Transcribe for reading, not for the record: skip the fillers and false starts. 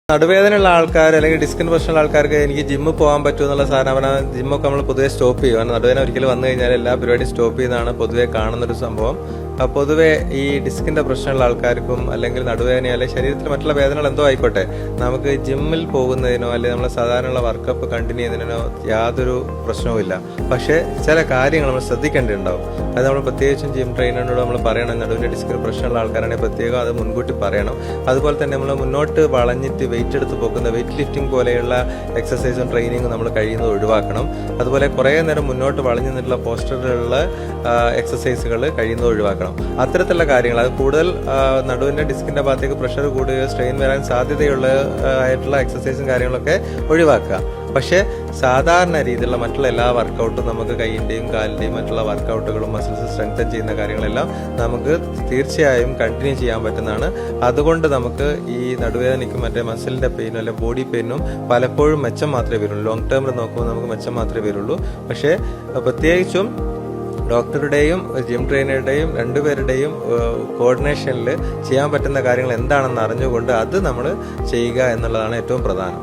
നടുവേദനയുള്ള ആൾക്കാർ അല്ലെങ്കിൽ ഡിസ്കിന് പ്രശ്നമുള്ള ആൾക്കാർക്ക് എനിക്ക് ജിമ്മിൽ പോകാൻ പറ്റുമെന്നുള്ള സാധനം ജിമ്മൊക്കെ നമ്മൾ പൊതുവെ സ്റ്റോപ്പ് ചെയ്യും. കാരണം നടുവേദന ഒരിക്കലും വന്നു കഴിഞ്ഞാൽ എല്ലാ പരിപാടിയും സ്റ്റോപ്പ് ചെയ്യുന്നതാണ് പൊതുവെ കാണുന്നൊരു സംഭവം. പൊതുവെ ഈ ഡിസ്കിന്റെ പ്രശ്നമുള്ള ആൾക്കാർക്കും അല്ലെങ്കിൽ നടുവേദന അല്ലെങ്കിൽ ശരീരത്തിൽ മറ്റുള്ള വേദനകൾ എന്തോ ആയിക്കോട്ടെ, നമുക്ക് ജിമ്മിൽ പോകുന്നതിനോ അല്ലെങ്കിൽ നമ്മൾ സാധാരണ വർക്കപ്പ് കണ്ടിന്യൂ ചെയ്യുന്നതിനോ യാതൊരു പ്രശ്നവുമില്ല. പക്ഷേ ചില കാര്യങ്ങൾ നമ്മൾ ശ്രദ്ധിക്കേണ്ടതുണ്ടാവും. അത് നമ്മൾ പ്രത്യേകിച്ചും ജിം ട്രെയിനറിനോട് നമ്മൾ പറയണം. നടുവിന്റെ ഡിസ്കിന് പ്രശ്നമുള്ള ആൾക്കാരാണെങ്കിൽ പ്രത്യേകം അത് മുൻകൂട്ടി പറയണം. അതുപോലെ തന്നെ നമ്മൾ മുന്നോട്ട് വളഞ്ഞിട്ട് വെയിറ്റ് എടുത്ത് പോകുന്ന വെയിറ്റ് ലിഫ്റ്റിംഗ് പോലെയുള്ള എക്സസൈസും ട്രെയിനിങ്ങും നമ്മൾ കഴിയുന്നത് ഒഴിവാക്കണം. അതുപോലെ കുറേ നേരം മുന്നോട്ട് വളഞ്ഞു നിന്നുള്ള പോസ്റ്ററിലുള്ള എക്സസൈസുകൾ കഴിയുന്നത് ഒഴിവാക്കണം. അത്തരത്തിലുള്ള കാര്യങ്ങൾ അത് കൂടുതൽ നടുവിന്റെ ഡിസ്കിന്റെ ഭാഗത്തേക്ക് പ്രഷർ കൂടുകയോ സ്ട്രെയിൻ വരാൻ സാധ്യതയുള്ള ആയിട്ടുള്ള എക്സസൈസും കാര്യങ്ങളൊക്കെ ഒഴിവാക്കുക. പക്ഷേ സാധാരണ രീതിയിലുള്ള മറ്റുള്ള എല്ലാ വർക്കൗട്ടും നമുക്ക് കൈയിന്റെയും കാലിന്റെയും മറ്റുള്ള വർക്കൗട്ടുകളും മസിൽസ് സ്ട്രെങ്തൻ ചെയ്യുന്ന കാര്യങ്ങളെല്ലാം നമുക്ക് തീർച്ചയായും കണ്ടിന്യൂ ചെയ്യാൻ പറ്റുന്നതാണ്. അതുകൊണ്ട് നമുക്ക് ഈ നടുവേദനയ്ക്കും മറ്റേ മസിലിന്റെ പെയിനും അല്ലെങ്കിൽ ബോഡി പെയിനും പലപ്പോഴും മെച്ചം മാത്രമേ വരുള്ളൂ. ലോങ് ടേമിൽ നോക്കുമ്പോൾ നമുക്ക് മെച്ചം മാത്രമേ വരുള്ളൂ. പക്ഷേ പ്രത്യേകിച്ചും ഡോക്ടറുടെയും ജിം ട്രെയിനറുടെയും രണ്ടുപേരുടെയും കോർഡിനേഷനിൽ ചെയ്യാൻ പറ്റുന്ന കാര്യങ്ങൾ എന്താണെന്ന് അറിഞ്ഞുകൊണ്ട് അത് നമ്മൾ ചെയ്യുക എന്നുള്ളതാണ് ഏറ്റവും പ്രധാനം.